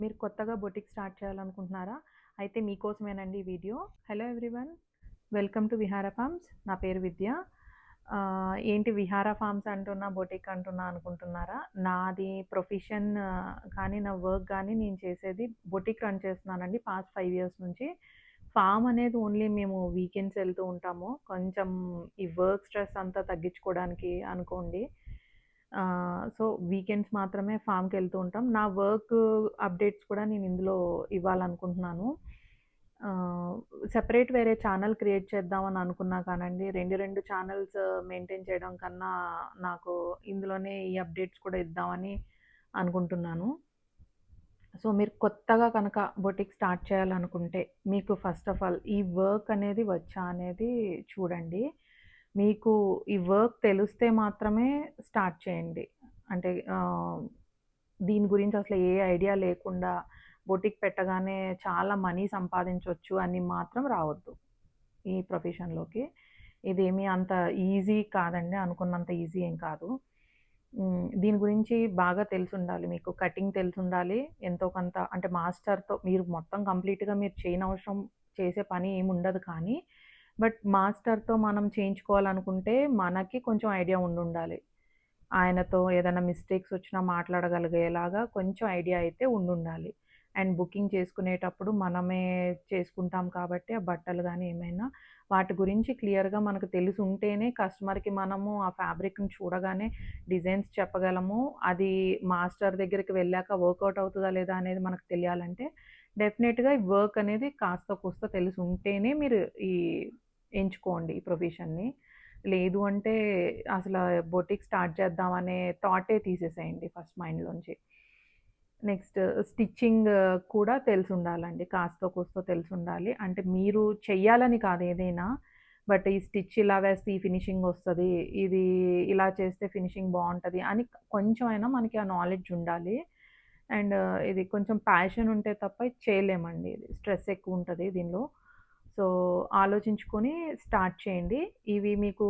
మీరు కొత్తగా boutique start చేయాలనుకుంటున్నారా? అయితే మీకోసమేనండి ఈ video. Hello everyone. Welcome to విహార ఫార్మ్స్. నా పేరు విద్య. ఏంటి విహార ఫార్మ్స్ అంటున్నా, బొటిక్ అంటున్నా అనుకుంటున్నారా? నాది ప్రొఫెషన్ కానీ, నా వర్క్ గానీ నేను చేసేది బొటిక్ రన్ చేస్తున్నానండి పాస్ట్ 5 ఇయర్స్ నుంచి. ఫార్మ్ అనేది ఓన్లీ మేము వీకెండ్స్ వెళ్తూ ఉంటాము. కొంచెం ఈ వర్క్ స్ట్రెస్ అంతా తగ్గించుకోవడానికి అనుకోండి. సో, వీకెండ్స్ మాత్రమే ఫార్మ్‌కెళ్తూ ఉంటాం. నా వర్క్ అప్డేట్స్ కూడా నేను ఇందులో ఇవ్వాలనుకుంటున్నాను. ఆహ్, సెపరేట్ వేరే ఛానెల్ క్రియేట్ చేద్దామని అనుకున్నా కానండి, 2 ఛానెల్స్ మెయింటైన్ చేయడం కన్నా, నాకు ఇందులోనే ఈ అప్డేట్స్ కూడా ఇద్దామని అనుకుంటున్నాను. సో, మీరు కొత్తగా కనుక బొటిక్ స్టార్ట్ చేయాలనుకుంటే, మీకు ఫస్ట్ ఆఫ్ ఆల్ ఈ వర్క్ అనేది వచ్చా అనేది చూడండి. మీకు ఈ వర్క్ తెలిస్తే మాత్రమే స్టార్ట్ చేయండి. అంటే దీని గురించి అసలు ఏ ఐడియా లేకుండా బొటిక్ పెట్టగానే చాలా మనీ సంపాదించొచ్చు అని మాత్రం రావద్దు ఈ ప్రొఫెషన్‌లోకి. ఇదేమీ అంత ఈజీ కాదండి. అనుకున్నంత ఈజీ ఏం కాదు. దీని గురించి బాగా తెలిసుండాలి మీకు. కటింగ్ తెలిసుండాలి. ఎంతో కొంత అంటే మాస్టర్‌తో మీరు మొత్తం కంప్లీట్‌గా మీరు చేయనవసరం, చేసే పని ఏముండదు కానీ, బట్ మాస్టర్‌తో మనం చేయించుకోవాలనుకుంటే మనకి కొంచెం ఐడియా ఉండుండాలి. ఆయనతో ఏదైనా మిస్టేక్స్ వచ్చినా మాట్లాడగలిగేలాగా కొంచెం ఐడియా అయితే ఉండుండాలి. అండ్ బుకింగ్ చేసుకునేటప్పుడు మనమే చేసుకుంటాం కాబట్టి ఆ బట్టలు గానీ ఏమైనా వాటి గురించి క్లియర్‌గా మనకు తెలిసుంటేనే కస్టమర్‌కి మనము ఆ ఫ్యాబ్రిక్‌ని చూడగానే డిజైన్స్ చెప్పగలము. అది మాస్టర్ దగ్గరికి వెళ్ళాక వర్కౌట్ అవుతదా లేదా అనేది మనకు తెలియాలంటే డెఫినెట్‌గా ఈ వర్క్ అనేది కాస్తో కూస్తో తెలిసుంటేనే మీరు ఈ ఎంచుకోండి ఈ ప్రొఫెషన్‌ని. లేదు అంటే అసల బొటిక్ స్టార్ట్ చేద్దామనే థాటే తీసేసేయండి ఫస్ట్ మైండ్‌లోంచి. నెక్స్ట్ స్టిచ్చింగ్ కూడా తెలిసుండాలండి. కాస్తో కూస్తో తెలిసుండాలి. అంటే మీరు చెయ్యాలని కాదు ఏదైనా. బట్ ఈ స్టిచ్ ఇలా వేస్తే ఈ ఫినిషింగ్ వస్తది. ఇది ఇలా చేస్తే ఫినిషింగ్ బావుంటది అని కొంచెం అయినా మనకి ఆ నాలెడ్జ్ ఉండాలి. అండ్ ఇది కొంచెం ప్యాషన్ ఉంటే తప్ప ఇది చేయలేమండి. ఇది స్ట్రెస్ ఎక్కువుంటది దీనిలో. సో, ఆలోచించుకొని స్టార్ట్ చేయండి. ఇవి మీకు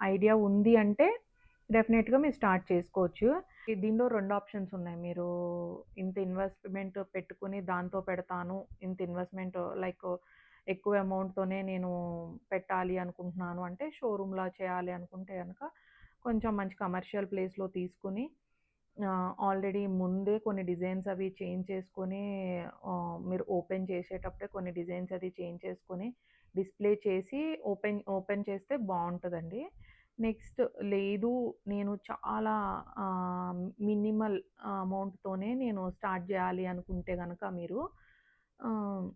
ఐడియా ఉంది అంటే డెఫినిట్‌గా మీరు స్టార్ట్ చేసుకోవచ్చు. దీనిలో 2 ఆప్షన్స్ ఉన్నాయి. మీరు ఇంత ఇన్వెస్ట్‌మెంట్ పెట్టుకొని దాంతో పెడతాను. ఇంత ఇన్వెస్ట్‌మెంట్ లైక్ ఎక్కువ అమౌంట్‌తోనే నేను పెట్టాలి అనుకుంటున్నాను అంటే షోరూమ్‌లా చేయాలి అనుకుంటే గనక కొంచెం మంచి కమర్షియల్ ప్లేస్‌లో తీసుకొని ఆల్రెడీ ముందే కొన్ని డిజైన్స్ అవి చేంజ్ చేసుకొని మీరు ఓపెన్ చేసేటప్పుడే కొన్ని డిజైన్స్ అది చేంజ్ చేసుకొని డిస్‌ప్లే చేసి ఓపెన్ చేస్తే బావుంటదండి. నెక్స్ట్ లేదు నేను చాలా మినిమల్ అమౌంట్‌తోనే నేను స్టార్ట్ జేయాలి అనుకుంటే గనక మీరు ఆహ్,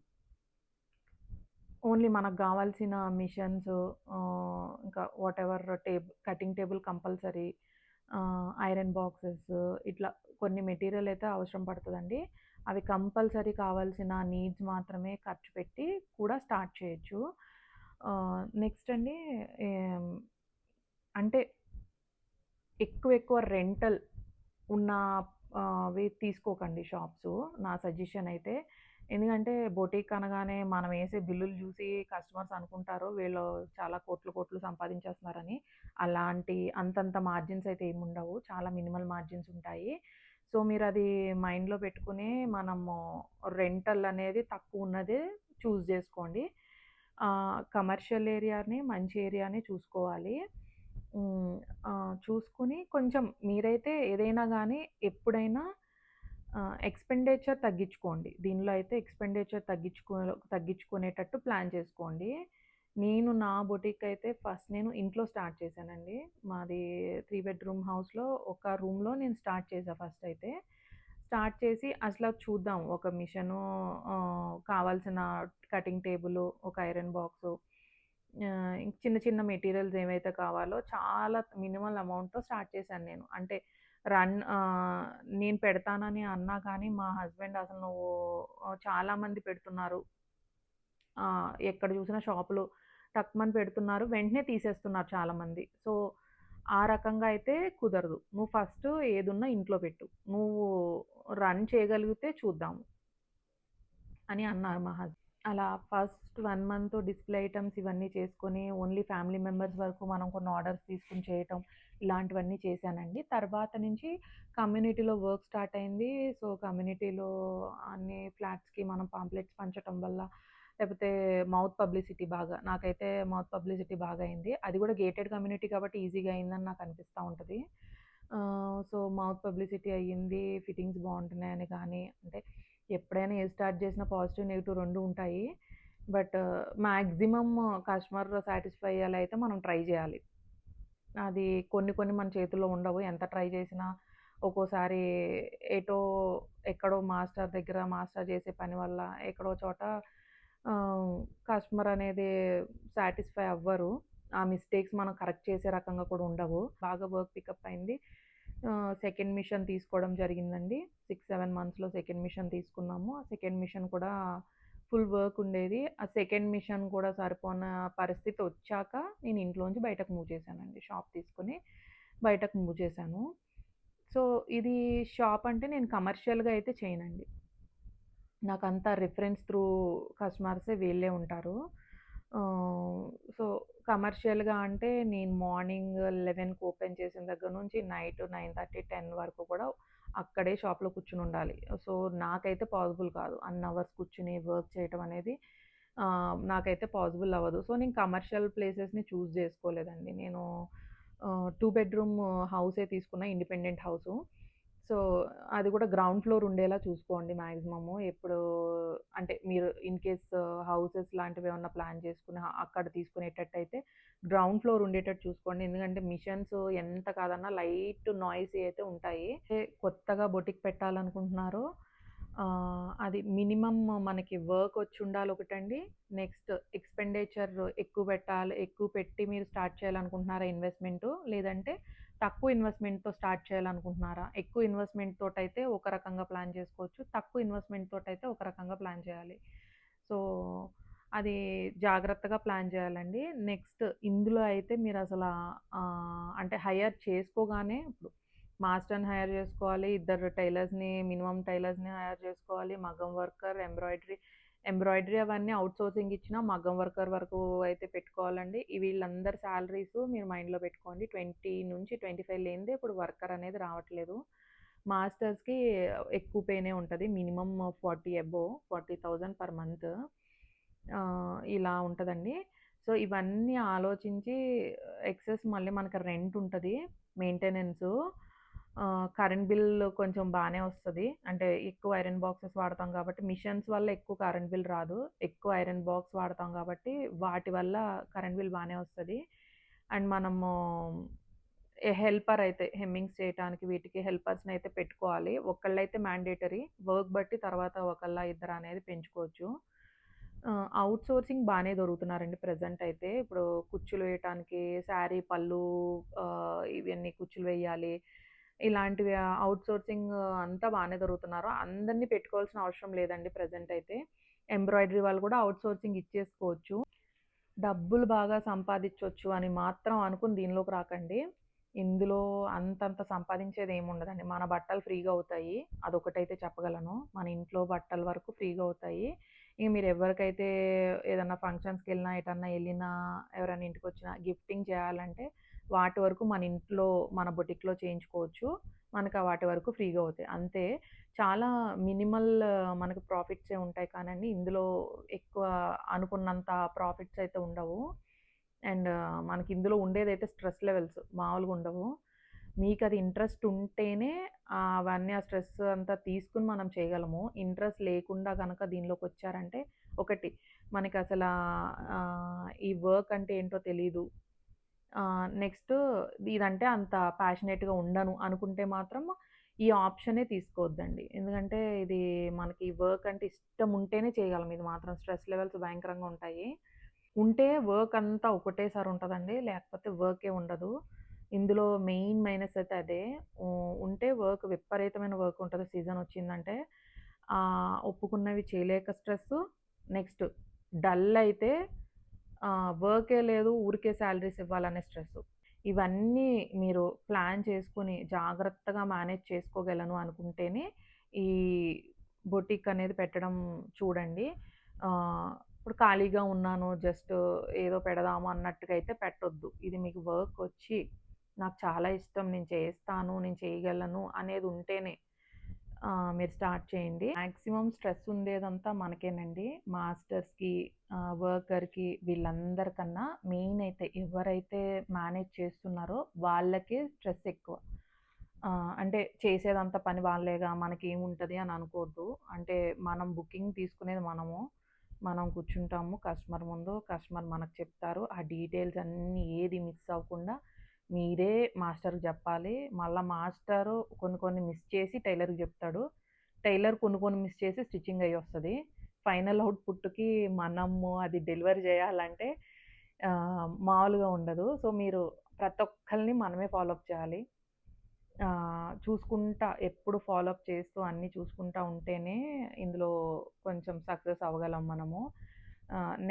ఓన్లీ మనకు గావాల్సిన మిషన్స్ ఇంకా whatever cutting table compulsory, iron boxes ఇట్లా కొన్ని మెటీరియల్ అయితే అవసరం పడతదండి. అవి కంపల్సరీ కావాల్సిన నీడ్స్ మాత్రమే ఖర్చు పెట్టి కూడా స్టార్ట్ చేయొచ్చు. నెక్స్ట్ అండి ఏం అంటే ఎక్కువ రెంటల్ ఉన్న వి తీసుకోకండి షాప్సు. నా సజెషన్ అయితే. ఎందుకంటే బొటీక్ అనగానే మనం ఏసే బిల్లులు జూసి కస్టమర్స్ అనుకుంటారు వీళ్ళు చాలా కోట్లు, కోట్లు సంపాదించేస్తున్నారని. అలాంటి అంతంత మార్జిన్స్ అయితే ఏముండవు. చాలా మినిమల్ మార్జిన్స్ ఉంటాయి. సో, మీరది మైండ్‌లో పెట్టుకొని మనము రెంటల్ అనేది తక్కువున్నదే చూజ్ జేసుకోండి. కమర్షియల్ ఏరియాని, మంచి ఏరియాని చూసుకోవాలి. హ్మ్. చూసుకొని కొంచెం మీరైతే ఏదైనా గానీ ఎప్పుడైనా ఎక్స్‌పెండిచర్ తగ్గించుకోండి. దీనిలో అయితే ఎక్స్‌పెండిచర్ తగ్గించుకునేటట్టు ప్లాన్ చేసుకోండి. నేను నా బొటిక్ అయితే ఫస్ట్ నేను ఇంట్లో స్టార్ట్ చేశానండి. మాది 3 బెడ్‌రూమ్ హౌస్‌లో ఒక రూమ్‌లో నేను స్టార్ట్ చేశా ఫస్ట్ అయితే. స్టార్ట్ చేసి అసల చూద్దాం ఒక మిషను, కావాల్సిన కటింగ్ టేబులు, ఒక ఐరన్ బాక్సు, ఇంక చిన్న చిన్న మెటీరియల్స్ ఏవైతే కావాలో చాలా మినిమల్ అమౌంట్‌తో స్టార్ట్ చేశాను నేను. అంటే రన్ నేను పెడతానని అన్నా కానీ మా హస్బెండ్ అసలు నువ్వు చాలామంది పెడుతున్నారు. ఎక్కడ చూసినా షాపులు టక్‌మని పెడుతున్నారు. వెంటనే తీసేస్తున్నారు చాలామంది. సో, ఆ రకంగా అయితే కుదరదు. నువ్వు ఫస్ట్ ఏదున్నా ఇంట్లో పెట్టు. నువ్వు రన్ చేయగలిగితే చూద్దాము అని అన్నారు మా హస్బెండ్. అలా ఫస్ట్ 1 మంత్ డిస్‌ప్లే ఐటెమ్స్ ఇవన్నీ చేసుకొని, ఓన్లీ ఫ్యామిలీ మెంబర్స్ వరకు మనం కొన్ని ఆర్డర్స్ తీసుకొని చేయటం. ఇలాంటివన్నీ చేశానండి. తర్వాత నుంచి కమ్యూనిటీలో వర్క్ స్టార్ట్ అయింది. సో, కమ్యూనిటీలో అన్ని ఫ్లాట్స్‌కి మనం పాంప్లెట్స్ పంచటం వల్ల, లేపోతే మౌత్ పబ్లిసిటీ బాగా నాకైతే మౌత్ పబ్లిసిటీ బాగా అయింది. అది కూడా గేటెడ్ కమ్యూనిటీ కాబట్టి ఈజీగా అయిందని నాకు అనిపిస్తా ఉంటది. సో, మౌత్ పబ్లిసిటీ అయ్యింది. ఫిట్టింగ్స్ బావుంటున్నాయని కానీ, అంటే ఎప్పుడైనా ఏది స్టార్ట్ చేసినా పాజిటివ్, నెగెటివ్ 2 ఉంటాయి. బట్ మాక్సిమం కస్టమర్ సాటిస్ఫై అయ్యేలా అయితే మనం ట్రై చేయాలి. అది కొన్ని కొన్ని మన చేతుల్లో ఉండవు. ఎంత ట్రై చేసినా ఒక్కోసారి ఎటో ఎక్కడో మాస్టర్ చేసే పని వల్ల ఎక్కడో చోట ఆహ్, కస్టమర్ అనేది సాటిస్ఫై అవ్వరు. ఆ మిస్టేక్స్ మనం కరెక్ట్ చేసే రకంగా కూడా ఉండవు. బాగా వర్క్ పికప్ అయింది. సెకండ్ మిషన్ తీసుకోవడం జరిగిందండి. 6, 7 మంత్స్‌లో సెకండ్ మిషన్ తీసుకున్నాము. ఆ సెకండ్ మిషన్ కూడా ఫుల్ వర్క్ ఉండేది. ఆ సెకండ్ మిషన్ కూడా సరిపోన పరిస్థితి వచ్చాక నేను ఇంట్లోంచి బయటకు మూవ్ చేశానండి. షాప్ తీసుకొని బయటకు మూవ్ చేశాను. సో, ఇది షాప్ అంటే నేను కమర్షియల్‌గా అయితే చేయనండి. నాకంతా రిఫరెన్స్ త్రూ కస్టమర్సే వీళ్ళే ఉంటారు. ఆహ్, సో, కమర్షియల్‌గా అంటే నేను మార్నింగ్ 11కి ఓపెన్ చేసిన దగ్గర నుంచి నైట్ 9:30, 10 వరకు కూడా అక్కడే షాప్‌లో కూర్చొనుండాలి. సో, నాకైతే పాసిబుల్ కాదు. అన్ని అవర్స్ కూర్చొని వర్క్ చేయటం అనేది నాకైతే పాసిబుల్ అవ్వదు. సో, నేను కమర్షియల్ ప్లేసెస్‌ని చూజ్ చేసుకోలేదండి. నేను 2 బెడ్‌రూమ్ హౌసే తీసుకున్నా, ఇండిపెండెంట్ హౌసు. సో, అది కూడా గ్రౌండ్ ఫ్లోర్ ఉండేలా చూసుకోండి మాక్సిమము. ఎప్పుడు అంటే మీరు ఇన్ కేస్ హౌసెస్ లాంటివేమన్నా ప్లాన్ చేసుకుని అక్కడ తీసుకునేటట్టయితే గ్రౌండ్ ఫ్లోర్ ఉండేటట్టు చూసుకోండి. ఎందుకంటే మిషన్స్ ఎంత కాదన్నా లైట్ నాయిసీ అయితే ఉంటాయి. కొత్తగా బొటిక్ పెట్టాలనుకుంటున్నారో అది మినిమమ్ మనకి వర్క్ వచ్చుండాలి ఒకటండి. నెక్స్ట్ ఎక్స్‌పెండిచర్ ఎక్కువ పెట్టాలి. ఎక్కువ పెట్టి మీరు స్టార్ట్ చేయాలనుకుంటున్నారా ఇన్వెస్ట్‌మెంటు? లేదంటే తక్కువ ఇన్వెస్ట్‌మెంట్‌తో స్టార్ట్ చేయాలనుకుంటున్నారా? ఎక్కువ ఇన్వెస్ట్‌మెంట్ తోటైతే ఒక రకంగా ప్లాన్ చేసుకోవచ్చు. తక్కువ ఇన్వెస్ట్‌మెంట్ తోటైతే ఒక రకంగా ప్లాన్ చేయాలి. సో, అది జాగ్రత్తగా ప్లాన్ చేయాలండి. నెక్స్ట్ ఇందులో అయితే మీరసలా అంటే హైర్ చేసుకోగానే ఇప్పుడు మాస్టర్‌ని హైర్ చేసుకోవాలి. ఇద్దరు టైలర్స్‌ని మినిమమ్ టైలర్స్‌ని హైర్ చేసుకోవాలి. మగ్గం వర్కర్, ఎంబ్రాయిడరీ అవన్నీ ఔట్‌సోర్సింగ్ ఇచ్చినా మగ్గం వర్కర్ వరకు అయితే పెట్టుకోవాలండి. వీళ్ళందరి సాలరీసు మీరు మైండ్‌లో పెట్టుకోండి. 20-25 లేనిదే ఇప్పుడు వర్కర్ అనేది రావట్లేదు. మాస్టర్స్‌కి ఎక్కువ పేనే ఉంటది. Minimum 40 above 40,000 per month. ఇలా ఉంటదండి. సో, ఇవన్నీ ఆలోచించి ఎక్సెస్ మళ్ళీ మనకి రెంట్ ఉంటది. మెయింటెనెన్సు. కరెంట్ బిల్ కొంచెం బానే వస్తది. అంటే ఎక్కువ ఐరన్ బాక్సెస్ వాడతాం కాబట్టి మిషన్స్ వల్ల ఎక్కువ కరెంట్ బిల్ రాదు. ఎక్కువ ఐరన్ బాక్స్ వాడతాం కాబట్టి వాటి వల్ల కరెంట్ బిల్ బానే వస్తది. అండ్ మనము హెల్పర్ అయితే హెమ్మింగ్స్ చేయటానికి వీటికి హెల్పర్స్‌నయితే పెట్టుకోవాలి. ఒకళ్ళైతే మ్యాండేటరీ. వర్క్ బట్టి తర్వాత ఒకళ్ళా, ఇద్దరా అనేది పెంచుకోవచ్చు. ఔట్‌సోర్సింగ్ బానే దొరుకుతున్నారండి ప్రెజెంట్ అయితే. ఇప్పుడు కుచ్చులు వేయటానికి శారీ పళ్ళు ఇవన్నీ కుచ్చులు వేయాలి. ఇలాంటివి ఔట్‌సోర్సింగ్ అంతా బానే దొరుకుతున్నారు. అందరిని పెట్టుకోవాల్సిన అవసరం లేదండి ప్రెజెంట్ అయితే. ఎంబ్రాయిడరీ వాళ్ళు కూడా ఔట్‌సోర్సింగ్ ఇచ్చేసుకోవచ్చు. డబ్బులు బాగా సంపాదించొచ్చు అని మాత్రం అనుకుని దీనిలోకి రాకండి. ఇందులో అంతంత సంపాదించేదేముండదండి. మన బట్టలు ఫ్రీగా అవుతాయి. అదొకటైతే చెప్పగలను. మన ఇంట్లో బట్టల వరకు ఫ్రీగా అవుతాయి. ఇక మీరెవ్వరికైతే ఏదన్నా ఫంక్షన్స్‌కెళ్ళినా, ఎటన్నా ఎళ్ళినా, ఎవరైనా ఇంటికొచ్చినా గిఫ్టింగ్ చేయాలంటే వాటి వరకు మన ఇంట్లో, మన బొటిక్‌లో చేయించుకోవచ్చు. మనకు వాటి వరకు ఫ్రీగా అవుతాయి. అంతే. చాలా మినిమల్ మనకు ప్రాఫిట్సే ఉంటాయి కానండి, ఇందులో ఎక్కువ అనుకున్నంత ప్రాఫిట్స్ అయితే ఉండవు. అండ్ మనకి ఇందులో ఉండేదైతే స్ట్రెస్ లెవెల్స్ మామూలుగుండవు. మీకది ఇంట్రెస్ట్ ఉంటేనే అవన్నీ ఆ స్ట్రెస్ అంతా తీసుకొని మనం చేయగలము. ఇంట్రెస్ట్ లేకుండా గనక దీనిలోకొచ్చారంటే ఒకటి మనకసలా ఈ వర్క్ అంటే ఏంటో తెలీదు. నెక్స్ట్ ఇదంటే అంత ప్యాషనేట్‌గా ఉండను అనుకుంటే మాత్రం ఈ ఆప్షనే తీసుకోవద్దండి. ఎందుకంటే ఇది మనకి వర్క్ అంటే ఇష్టం ఉంటేనే చేయగలం. ఇది మాత్రం స్ట్రెస్ లెవెల్స్ భయంకరంగా ఉంటాయి. ఉంటే వర్క్ అంతా ఒకటేసారి ఉంటదండి. లేకపోతే వర్కే ఉండదు. ఇందులో మెయిన్ మైనస్ అయితే అదే. ఉంటే వర్క్ విపరీతమైన వర్క్ ఉంటది సీజన్ వచ్చిందంటే. ఒప్పుకున్నవి చేయలేక స్ట్రెస్సు. నెక్స్ట్ డల్ అయితే వర్కే లేదు. ఊరికే సాలరీస్ ఇవ్వాలనే స్ట్రెస్సు. ఇవన్నీ మీరు ప్లాన్ చేసుకొని జాగ్రత్తగా మేనేజ్ చేసుకోగలను అనుకుంటేనే ఈ బొటిక్ అనేది పెట్టడం చూడండి. ఇప్పుడు ఖాళీగా ఉన్నాను జస్ట్ ఏదో పెడదాము అన్నట్టుగా అయితే పెట్టొద్దు. ఇది మీకు వర్క్ వచ్చి నాకు చాలా ఇష్టం, నేను చేస్తాను, నేను చేయగలను అనేది ఉంటేనే మీరు స్టార్ట్ చేయండి. మాక్సిమం స్ట్రెస్ ఉండేదంతా మనకేనండి. మాస్టర్స్‌కి, వర్కర్‌కి వీళ్ళందరికన్నా మెయిన్ అయితే ఎవరైతే మేనేజ్ చేస్తున్నారో వాళ్ళకే స్ట్రెస్ ఎక్కువ. అంటే చేసేదంతా పని వాళ్ళేగా మనకేముంటది అని అనుకోవద్దు. అంటే మనం బుకింగ్ తీసుకునేది మనము. మనం కూర్చుంటాము కస్టమర్ ముందు. కస్టమర్ మనకు చెప్తారు. ఆ డీటెయిల్స్ అన్నీ ఏది మిస్ అవ్వకుండా మీరే మాస్టర్‌కి జెప్పాలి. మళ్ళా మాస్టరు కొన్ని కొన్ని మిస్ చేసి టైలర్‌కి జెప్తాడు. టైలర్ కొన్ని కొన్ని మిస్ చేసి స్టిచ్చింగ్ అయ్యొస్తది. ఫైనల్ అవుట్‌పుట్‌కి మనము అది డెలివరీ జేయాలంటే మామూలుగా ఉండదు. సో, మీరు ప్రతి ఒక్కళ్ళని మనమే ఫాలో అప్ చేయాలి. చూసుకుంటా ఎప్పుడు ఫాలో అప్ చేస్తూ అన్నీ చూసుకుంటా ఉంటేనే ఇందులో కొంచెం సక్సెస్ అవ్వగలం మనము.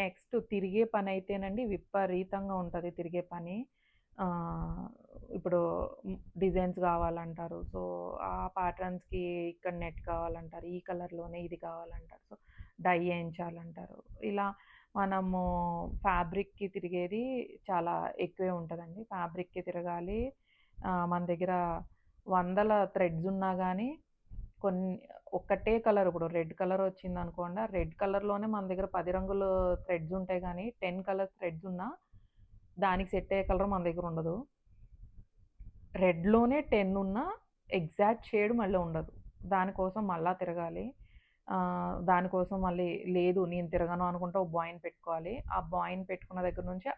నెక్స్ట్ తిరిగే పనైతేనండి విపరీతంగా ఉంటది తిరిగే పని. ఆహ్, ఇప్పుడు డిజైన్స్ గావాలంటారు. సో, ఆ ప్యాటర్న్స్‌కి ఇక్కడ నెట్ కావాలంటారు. ఈ కలర్‌లోనే ఇది కావాలంటారు. సో, డై ఏయించాలంటారు. ఇలా మనము ఫ్యాబ్రిక్‌కి తిరిగేది చాలా ఎక్కువే ఉంటదండి. ఫ్యాబ్రిక్‌కి తిరగాలి. మన దగ్గర వందల థ్రెడ్స్ ఉన్నా గానీ, కొన్ని ఒక్కటే కలర్ ఇప్పుడు రెడ్ కలర్ వచ్చిందనుకోండి. ఆ రెడ్ కలర్‌లోనే మన దగ్గర 10 రంగుల థ్రెడ్స్ ఉంటాయి గానీ, 10 కలర్స్ థ్రెడ్స్ ఉన్నా, దానికి సెట్ అయ్యే కలర్ మన దగ్గర ఉండదు. రెడ్‌లోనే 10 ఉన్నా ఎగ్జాక్ట్ షేడ్ మళ్ళీ ఉండదు. దానికోసం మళ్ళా తిరగాలి. దానికోసం మళ్ళీ లేదు నేను తిరగను అనుకుంటే ఒక బాయ్‌ని పెట్టుకోవాలి. ఆ బాయ్‌ని పెట్టుకున్న దగ్గర నుంచి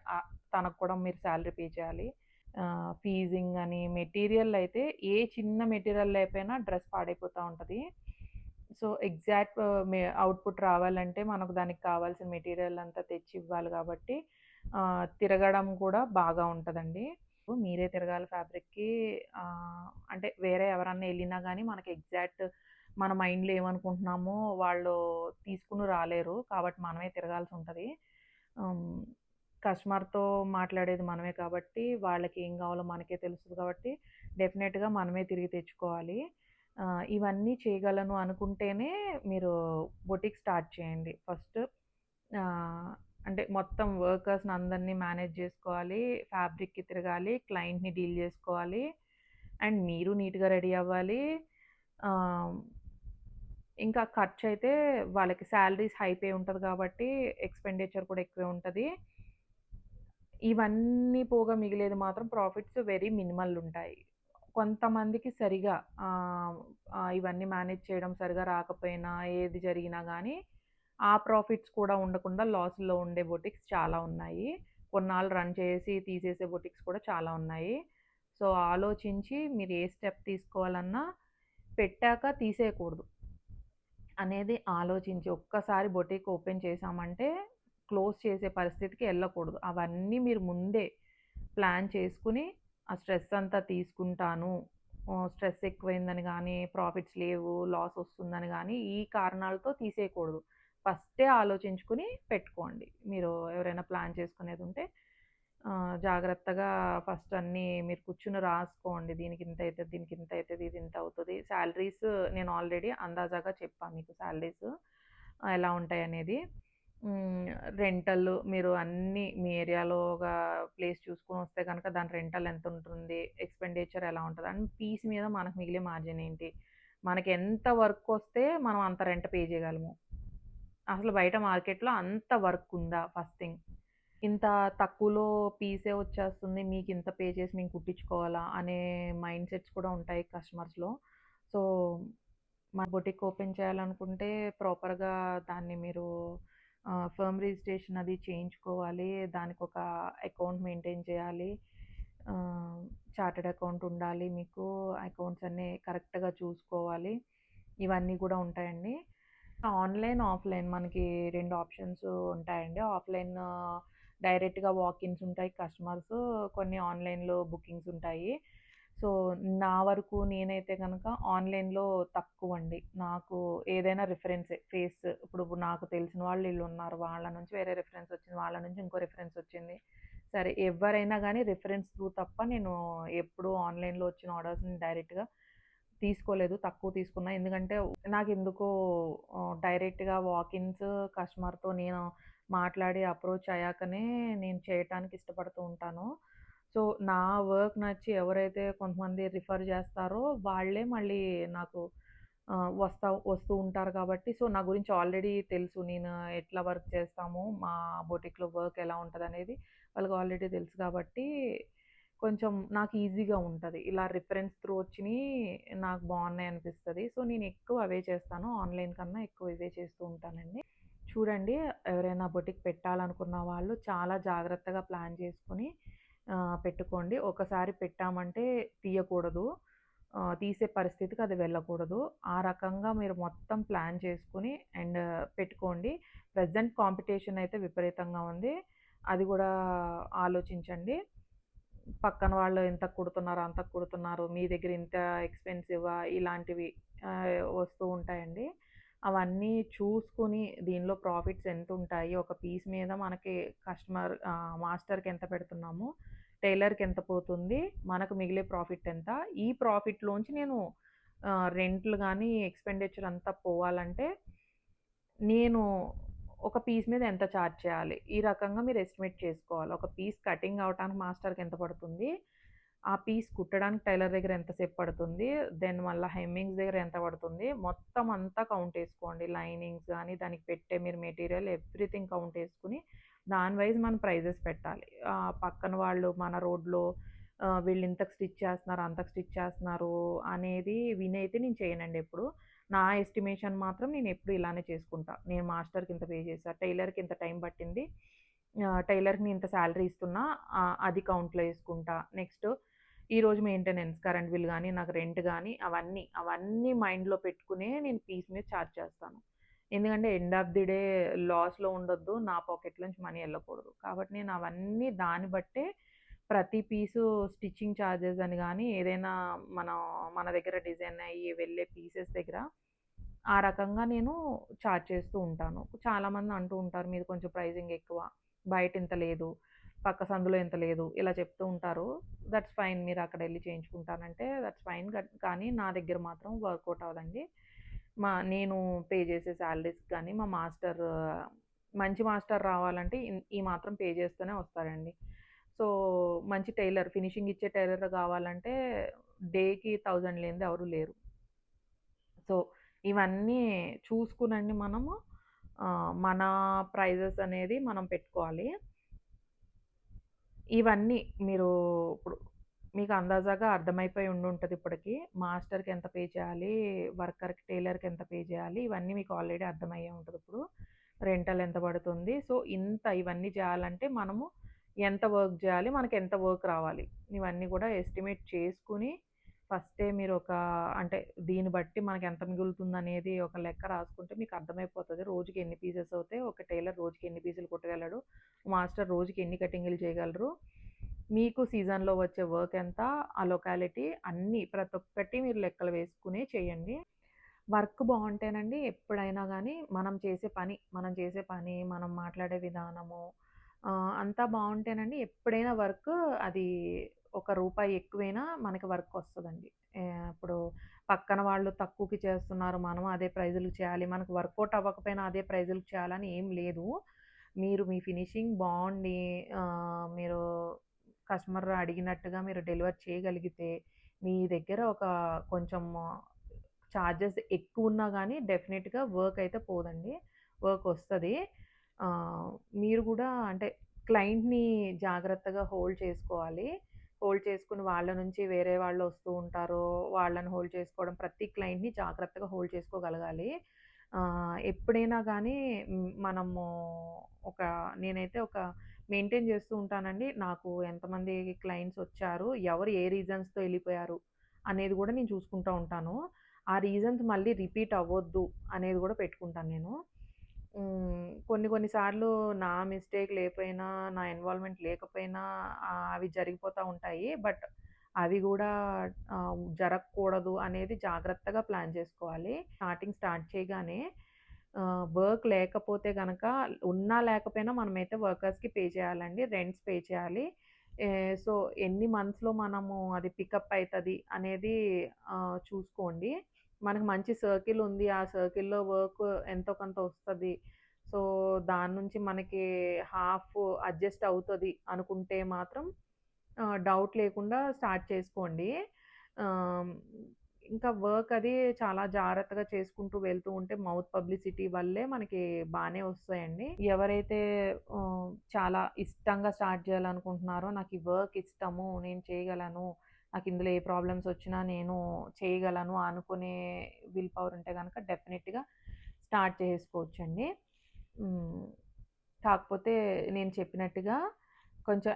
తనకు కూడా మీరు సాలరీ పే చేయాలి. ఫీజింగ్ అని, మెటీరియల్ అయితే ఏ చిన్న మెటీరియల్ లేకపోయినా డ్రెస్ పాడైపోతా ఉంటది. సో, ఎగ్జాక్ట్ అవుట్‌పుట్ రావాలంటే మనకు దానికి కావాల్సిన మెటీరియల్ అంతా తెచ్చి ఇవ్వాలి కాబట్టి తిరగడం కూడా బాగా ఉంటదండి. మీరే తిరగాలి ఫ్యాబ్రిక్‌కి. అంటే వేరే ఎవరన్నా ఎళ్ళినా గానీ మనకి ఎగ్జాక్ట్ మన మైండ్‌లో ఏమనుకుంటున్నామో వాళ్ళు తీసుకొని రాలేరు. కాబట్టి మనమే తిరగాల్సుంటది. హ్మ్. కస్టమర్‌తో మాట్లాడేది మనమే కాబట్టి, వాళ్ళకి ఏం కావాలో మనకే తెలుస్తది కాబట్టి, డెఫినెట్‌గా మనమే తిరిగి తెచ్చుకోవాలి. ఇవన్నీ చేయగలను అనుకుంటేనే మీరు బొటిక్ స్టార్ట్ చేయండి. ఫస్ట్ ఆహ్, అంటే మొత్తం వర్కర్స్‌ని అందరిని మేనేజ్ జేసుకోవాలి. ఫ్యాబ్రిక్‌కి తిరగాలి. క్లయింట్‌ని డీల్ జేసుకోవాలి. అండ్ మీరు నీట్‌గా రెడీ అవ్వాలి. ఆహ్, ఇంకా ఖర్చయితే వాళ్ళకి సాలరీస్ హై పే ఉంటది కాబట్టి ఎక్స్‌పెండిచర్ కూడా ఎక్కువే ఉంటది. ఇవన్నీ పోగా మిగిలేది మాత్రం ప్రాఫిట్స్ వెరీ మినిమల్ ఉంటాయి. కొంతమందికి సరిగా ఆహ్, ఇవన్నీ మేనేజ్ చేయడం సరిగా రాకపోయినా, ఏది జరిగినా గానీ, ఆ ప్రాఫిట్స్ కూడా ఉండకుండా లాస్‌లో ఉండే బొటిక్స్ చాలా ఉన్నాయి. కొన్నాళ్ళు రన్ చేసి తీసేసే బొటిక్స్ కూడా చాలా ఉన్నాయి. సో, ఆలోచించి మీరు ఏ స్టెప్ తీసుకోవాలన్నా పెట్టాక తీసేయకూడదు. అనేది ఆలోచించి ఒక్కసారి బొటిక్ ఓపెన్ చేశామంటే క్లోజ్ చేసే పరిస్థితికి ఎళ్ళకూడదు. అవన్నీ మీరు ముందే ప్లాన్ చేసుకొని, ఆ స్ట్రెస్ అంతా తీసుకుంటాను. స్ట్రెస్ ఎక్కువైందని గానీ, ప్రాఫిట్స్ లేవు, లాస్ ఒస్తుందని గానీ, ఈ కారణాలతో తీసేయకూడదు. ఫస్టే ఆలోచించుకొని పెట్టుకోండి. మీరు ఎవరైనా ప్లాన్ చేసుకునేదుంటే జాగ్రత్తగా ఫస్ట్ అన్నీ మీరు కూర్చొని రాసుకోండి. దీనికింతయితది, దీనికింతయితది, ఇది ఇంతవుతది. సాలరీస్ నేను ఆల్రెడీ అందాజాగా చెప్పా మీకు సాలరీస్ ఎలా ఉంటాయనేది. హ్మ్. రెంటల్ మీరు అన్నీ మీ ఏరియాలో ఒక ప్లేస్ చూసుకొనొస్తే గనక దాని రెంటల్ ఎంతుంటుంది? ఎక్స్‌పెండిచర్ ఎలా ఉంటది? అండ్ పీస్ మీద మనకు మిగిలే మార్జిన్ ఏంటి? మనకెంత వర్కొస్తే మనం అంత రెంట్ పే చేయగలము? అసలు బయట మార్కెట్‌లో అంత వర్క్ ఉందా ఫస్ట్ థింగ్. ఇంత తక్కువలో పీసే వచ్చేస్తుంది. మీకింత పే చేసి మేము కుట్టించుకోవాలా అనే మైండ్ సెట్స్ కూడా ఉంటాయి కస్టమర్స్‌లో. సో, మన బొటిక్ ఓపెన్ చేయాలనుకుంటే ప్రాపర్‌గా దాన్ని మీరు ఫర్మ్ రిజిస్ట్రేషన్ అది చేయించుకోవాలి. దానికొక అకౌంట్ మెయింటైన్ చేయాలి. ఆహ్, చార్టర్డ్ అకౌంట్ ఉండాలి మీకు. అకౌంట్స్ అన్నీ కరెక్ట్‌గా చూసుకోవాలి. ఇవన్నీ కూడా ఉంటాయండి. ఆన్‌లైన్, ఆఫ్‌లైన్ మనకి 2 ఆప్షన్స్ ఉంటాయండి. ఆఫ్‌లైన్ డైరెక్ట్‌గా వాకిన్స్ ఉంటాయి కస్టమర్స్. కొన్ని ఆన్‌లైన్‌లో బుకింగ్స్ ఉంటాయి. సో, నా వరకు నేనైతే గనక ఆన్‌లైన్‌లో తక్కువండి. నాకు ఏదైనా రిఫరెన్సే ఇప్పుడు నాకు తెలిసిన వాళ్ళు ఈళ్ళున్నారు. వాళ్ళ నుంచి వేరే రిఫరెన్స్ వచ్చింది. వాళ్ళ నుంచి ఇంకో రిఫరెన్స్ వచ్చింది. సరే ఎవ్వరైనా గానీ రిఫరెన్స్ త్రూ తప్ప నేను ఎప్పుడూ ఆన్‌లైన్‌లో వచ్చిన ఆర్డర్స్‌ని డైరెక్ట్‌గా తీసుకోలేదు. తక్కువ తీసుకున్నా. ఎందుకంటే నాకెందుకో డైరెక్ట్‌గా వాకిన్స్ కస్టమర్‌తో నేను మాట్లాడి అప్రోచ్ అయ్యాకనే నేను చేయటానికి ఇష్టపడుతూ ఉంటాను. సో, నా వర్క్ నచ్చి ఎవరైతే కొంతమంది రిఫర్ చేస్తారో వాళ్ళే మళ్ళీ నాకు వస్తూ ఉంటారు కాబట్టి, సో, నా గురించి ఆల్రెడీ తెలుసు. నేను ఎట్లా వర్క్ చేస్తాము, మా బొటిక్‌లో వర్క్ ఎలా ఉంటదనేది వాళ్ళకి ఆల్రెడీ తెలుసు కాబట్టి, కొంచెం నాకు ఈజీగా ఉంటది. ఇలా రిఫరెన్స్ త్రూ వచ్చినియి నాకు బావున్నాయి అనిపిస్తది. సో, నేను ఎక్కువ అవే చేస్తాను. ఆన్‌లైన్ కన్నా ఎక్కువ ఇవే చేస్తూ ఉంటానండి. చూడండి, ఎవరైనా బొటిక్ పెట్టాలనుకున్న వాళ్ళు చాలా జాగ్రత్తగా ప్లాన్ చేసుకొని పెట్టుకోండి. ఒకసారి పెట్టామంటే తీయకూడదు. తీసే పరిస్థితికి అది వెళ్ళకూడదు. ఆ రకంగా మీరు మొత్తం ప్లాన్ చేసుకొని అండ్ పెట్టుకోండి. ప్రెజెంట్ కాంపిటీషన్ అయితే విపరీతంగా ఉంది. అది గూడా ఆలోచించండి. పక్కన వాళ్ళు ఇంతకు కుడుతున్నారు, అంతకు కుడుతున్నారు, మీ దగ్గర ఇంత ఎక్స్‌పెన్సివా ఇలాంటివి వస్తూ ఉంటాయండి. అవన్నీ చూసుకొని దీనిలో ప్రాఫిట్స్ ఎంతుంటాయి, ఒక పీస్ మీద మనకి మాస్టర్‌కి ఎంత పెడుతున్నాము, టైలర్‌కి ఎంత పోతుంది, మనకు మిగిలే ప్రాఫిట్ ఎంత, ఈ ప్రాఫిట్‌లోంచి నేను రెంట్‌లు గానీ, ఎక్స్‌పెండిచర్ అంతా పోవాలంటే నేను ఒక పీస్ మీద ఎంత చార్జ్ చేయాలి? ఈ రకంగా మీరు ఎస్టిమేట్ చేసుకోవాలి. ఒక పీస్ కటింగ్ అవ్వటానికి మాస్టర్‌కి ఎంత పడుతుంది? ఆ పీస్ కుట్టడానికి టైలర్ దగ్గర ఎంతసేపు పడుతుంది? దెన్ మళ్ళా హెమ్మింగ్స్ దగ్గర ఎంత పడుతుంది? మొత్తం అంతా కౌంట్ ఏసుకోండి. లైనింగ్స్ గానీ, దానికి పెట్టే మీరు మెటీరియల్ ఎవ్రీథింగ్ కౌంట్ ఏసుకొని, దాని వైస్ మనం ప్రైజెస్ పెట్టాలి. పక్కన వాళ్ళు మన రోడ్‌లో వీళ్ళు ఇంతకు స్టిచ్ చేస్తున్నారు, అంతకు స్టిచ్ చేస్తున్నారు అనేది వినైతే నేను చేయనండి ఎప్పుడు. నా ఎస్టిమేషన్ మాత్రం నేనెప్పుడు ఇలానే చేసుకుంటా. నేను మాస్టర్‌కి ఇంత పే చేశా, టైలర్‌కి ఇంత టైం పట్టింది, టైలర్‌కి నేను ఇంత సాలరీ ఇస్తున్నా, అది కౌంట్‌లో యేసుకుంటా. నెక్స్ట్ ఈరోజు మెయింటెనెన్స్, కరెంట్ బిల్ గానీ, నాకు రెంట్ గానీ అవన్నీ మైండ్‌లో పెట్టుకునే నేను పీస్ మీద చార్జ్ చేస్తాను. ఎందుకంటే ఎండ్ ఆఫ్ ది డే లాస్‌లో ఉండొద్దు. నా పాకెట్ నుంచి మనీ ఎళ్ళకూడదు. కాబట్టి నేను అవన్నీ దాన్ని బట్టే ప్రతి పీసు స్టిచ్చింగ్ చార్జెస్ అని గానీ, ఏదైనా మనం మన దగ్గర డిజైన్ అయ్యి వెళ్ళే పీసెస్ దగ్గర ఆ రకంగా నేను చార్జ్ చేస్తూ ఉంటాను. చాలామంది అంటూ ఉంటారు, "మీది కొంచెం ప్రైజింగ్ ఎక్కువ. బయట ఇంత లేదు. పక్క సందులో ఇంత లేదు." ఇలా చెప్తూ ఉంటారు. That's fine. మీరు అక్కడెళ్లి చేయించుకుంటానంటే దట్స్ ఫైన్. కానీ నా దగ్గర మాత్రం వర్కౌట్ అవ్వదండి. నేను పే చేసే సాలరీస్‌కి గానీ, మా మాస్టర్ మంచి మాస్టర్ రావాలంటే ఈ మాత్రం పే చేస్తూనే వస్తారండి. సో, మంచి టైలర్, ఫినిషింగ్ ఇచ్చే టైలర్ కావాలంటే డేకి 1000 లేనిదే ఎవరు లేరు. సో, ఇవన్నీ చూసుకునండి మనము మన ప్రైజెస్ అనేది మనం పెట్టుకోవాలి. ఇవన్నీ మీరు ఇప్పుడు మీకు అందాజాగా అర్థమైపోయి ఉండుంటది ఇప్పటికి. మాస్టర్‌కి ఎంత పే చేయాలి, వర్కర్‌కి, టైలర్‌కి ఎంత పే చేయాలి, ఇవన్నీ మీకు ఆల్రెడీ అర్థమయ్యే ఉంటదిప్పుడు. రెంటల్ ఎంత పడుతుంది. సో, ఇవన్నీ చేయాలంటే మనము ఎంత వర్క్ చేయాలి, మనకెంత వర్క్ రావాలి, ఇవన్నీ కూడా ఎస్టిమేట్ చేసుకొని ఫస్టే మీరొక అంటే దీన్ని బట్టి మనకెంత మిగులుతుందనేది ఒక లెక్క రాసుకుంటే మీకు అర్థమైపోతది. రోజుకి ఎన్ని పీసెస్ అవుతాయి, ఒక టైలర్ రోజుకి ఎన్ని పీసులు కుట్టగలడు, మాస్టర్ రోజుకి ఎన్ని కటింగులు చేయగలరు, మీకు సీజన్‌లో వచ్చే వర్క్ ఎంత, ఆ లొకాలిటీ అన్నీ ప్రతి ఒక్కటి మీరు లెక్కలు వేసుకునే చేయండి. వర్క్ బావుంటేనండి ఎప్పుడైనా గానీ మనం చేసే పని, మనం మాట్లాడే విధానము అంతా బావుంటేనండి ఎప్పుడైనా వర్క్ అది ఒక రూపాయి ఎక్కువైనా మనకి వర్కొస్తదండి. ఇప్పుడు పక్కన వాళ్ళు తక్కువకి చేస్తున్నారు, మనం అదే ప్రైజులకి చేయాలి, మనకు వర్కౌట్ అవ్వకపోయినా అదే ప్రైజులకి చేయాలని ఏం లేదు. మీరు మీ ఫినిషింగ్ బావుండి మీరు కస్టమర్ అడిగినట్టుగా మీరు డెలివర్ చేయగలిగితే, మీ దగ్గర ఒక కొంచెం చార్జెస్ ఎక్కువున్నా గానీ డెఫినిట్‌గా వర్క్ అయితే పోదండి. వర్క్ ఒస్తది. మీరు గూడా అంటే క్లయింట్‌ని జాగ్రత్తగా హోల్డ్ చేసుకోవాలి. హోల్డ్ చేసుకొని వాళ్ళ నుంచి వేరే వాళ్ళొస్తూ ఉంటారు. వాళ్ళని హోల్డ్ చేసుకోవడం, ప్రతి క్లయింట్‌ని జాగ్రత్తగా హోల్డ్ చేసుకోగలగాలి. ఎప్పుడైనా గానీ మనము ఒక నేనైతే ఒక మెయింటైన్ చేస్తూ ఉంటానండి. నాకు ఎంతమంది క్లయింట్స్ ఒచ్చారు, ఎవరు ఏ రీజన్స్‌తో ఎళ్ళిపోయారు అనేది గూడా నేను చూసుకుంటా ఉంటాను. ఆ రీజన్స్ మళ్ళీ రిపీట్ అవ్వొద్దు అనేది గూడా పెట్టుకుంటాను నేను. కొన్ని కొన్ని సార్లు నా మిస్టేక్ లేపోయినా, నా ఇన్వాల్వ్‌మెంట్ లేకపోయినా అవి జరిగిపోతా ఉంటాయి. బట్ అవి గూడా జరగకూడదు అనేది జాగ్రత్తగా ప్లాన్ చేసుకోవాలి. స్టార్ట్ చేయగానే వర్క్ లేకపోతే గనక, ఉన్నా లేకపోయినా మనమైతే వర్కర్స్‌కి పే చేయాలండి. రెంట్స్ పే చేయాలి. సో, ఎన్ని మంత్స్‌లో మనము అది పికప్ అయితది అనేది చూసుకోండి. మనకు మంచి సర్కిల్ ఉంది. ఆ సర్కిల్‌లో వర్క్ ఎంతో కొంత వస్తది. సో, దాని నుంచి మనకి హాఫ్ అడ్జస్ట్ అవుతది అనుకుంటే మాత్రం డౌట్ లేకుండా స్టార్ట్ చేసుకోండి. ఆహ్, ఇంకా వర్క్ అది చాలా జాగ్రత్తగా చేసుకుంటూ వెళ్తూ ఉంటే మౌత్ పబ్లిసిటీ వల్లే మనకి బానే వస్తాయండి. ఎవరైతే చాలా ఇష్టంగా స్టార్ట్ చేయాలనుకుంటున్నారో, నాకు ఈ వర్క్ ఇష్టము, నేను చేయగలను, నాకు ఇందులో ఏ ప్రాబ్లమ్స్ వచ్చినా నేను చేయగలను అనుకునే విల్ పవర్ ఉంటే గనక డెఫినిట్‌గా స్టార్ట్ చేసుకోవచ్చండి. హ్మ్. కాకపోతే నేను చెప్పినట్టుగా కొంచెం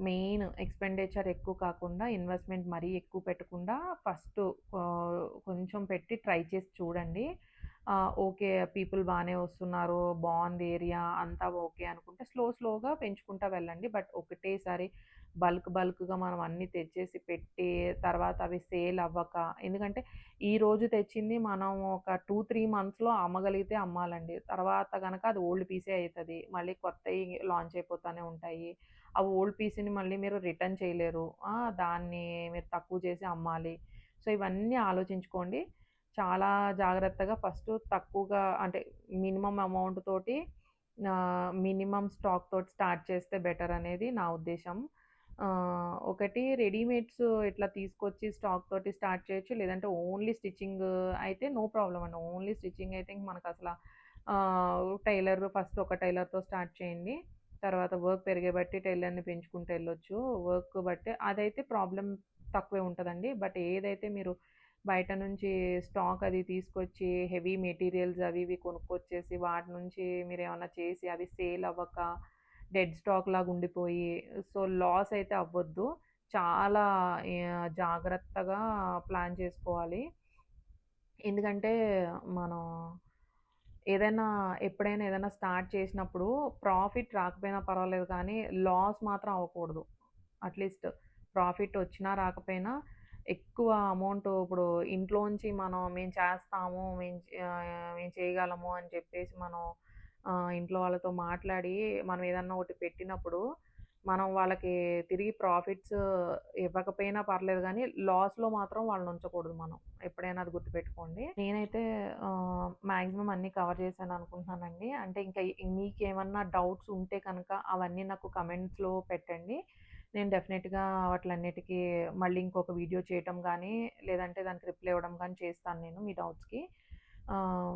మెయిన్ ఎక్స్‌పెండిచర్ ఎక్కువ కాకుండా, ఇన్వెస్ట్‌మెంట్ మరీ ఎక్కువ పెట్టకుండా ఫస్టు కొంచెం పెట్టి ట్రై చేసి చూడండి. ఓకే. పీపుల్ బానే వస్తున్నారు, బావుంది ఏరియా అంతా ఓకే అనుకుంటే స్లోగా పెంచుకుంటా వెళ్ళండి. బట్ ఒకటేసారి బల్క్‌గా మనం అన్నీ తెచ్చేసి పెట్టి, తర్వాత అవి సేల్ అవ్వక, ఎందుకంటే ఈరోజు తెచ్చింది మనం ఒక 2, 3 మంత్స్‌లో అమ్మగలిగితే అమ్మాలండి. తర్వాత గనక అది ఓల్డ్ పీసే అయితది. మళ్ళీ కొత్తయి లాంచ్ అయిపోతానే ఉంటాయి. ఆ ఓల్డ్ పీస్‌ని మళ్ళీ మీరు రిటర్న్ చేయలేరు. దాన్ని మీరు తక్కువ చేసి అమ్మాలి. సో, ఇవన్నీ ఆలోచించుకోండి. చాలా జాగ్రత్తగా ఫస్టు తక్కువగా అంటే మినిమమ్ అమౌంట్ తోటి మినిమమ్ స్టాక్ తోటి స్టార్ట్ చేస్తే బెటర్ అనేది నా ఉద్దేశం. ఒకటి రెడీమేడ్స్ ఇట్లా తీసుకొచ్చి స్టాక్ తోటి స్టార్ట్ చేయొచ్చు. లేదంటే ఓన్లీ స్టిచ్చింగ్ అయితే నో ప్రాబ్లమ్ అండి. ఓన్లీ స్టిచ్చింగ్ అయితే ఇంక మనకసల ఫస్ట్ ఒక టైలర్‌తో స్టార్ట్ చేయండి. తర్వాత వర్క్ పెరిగే బట్టి టైలర్‌ని పెంచుకుంటూ ఎళ్ళొచ్చు. వర్క్ బట్టి అదైతే ప్రాబ్లమ్ తక్కువే ఉంటదండి. బట్ ఏదైతే మీరు బయట నుంచి స్టాక్ అది తీసుకొచ్చి హెవీ మెటీరియల్స్ అవి ఇవి కొనుక్కొచ్చేసి వాటి నుంచి మీరేమన్నా చేసి అవి సేల్ అవ్వక డెడ్ స్టాక్ లాగా ఉండిపోయి సో లాస్ అయితే అవ్వద్దు. చాలా జాగ్రత్తగా ప్లాన్ చేసుకోవాలి. ఎందుకంటే మనం ఏదైనా ఎప్పుడైనా ఏదైనా స్టార్ట్ చేసినప్పుడు ప్రాఫిట్ రాకపోయినా పర్వాలేదు కానీ లాస్ మాత్రం అవ్వకూడదు. అట్‌లీస్ట్ ప్రాఫిట్ వచ్చినా రాకపోయినా ఎక్కువ అమౌంట్ ఇప్పుడు ఇంట్లోంచి మేము చేస్తాము, మేము చేయగలము అని చెప్పేసి మనం ఇంట్లో వాళ్ళతో మాట్లాడి మనం ఏదన్నా ఒకటి పెట్టినప్పుడు మనం వాళ్ళకి తిరిగి ప్రాఫిట్స్ ఇవ్వకపోయినా పర్లేదు గానీ, లాస్‌లో మాత్రం వాళ్ళని ఉంచకూడదు మనం. ఎప్పుడైనా అది గుర్తుపెట్టుకోండి. నేనైతే మాక్సిమం అన్నీ కవర్ చేశాననుకుంటున్నానండి. అంటే ఇంకా మీకేమన్నా డౌట్స్ ఉంటే కనుక అవన్నీ నాకు కమెంట్స్‌లో పెట్టండి. నేను డెఫినెట్‌గా వాటిలన్నిటికి మళ్ళీ ఇంకొక వీడియో చేయటం గానీ, లేదంటే దానికి రిప్లై ఇవ్వడం గానీ చేస్తాను నేను మీ డౌట్స్‌కి. ఆహ్,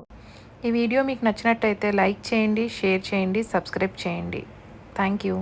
ఈ వీడియో మీకు నచ్చినట్టయితే లైక్ చేయండి, షేర్ చేయండి, సబ్స్క్రైబ్ చేయండి. Thank you.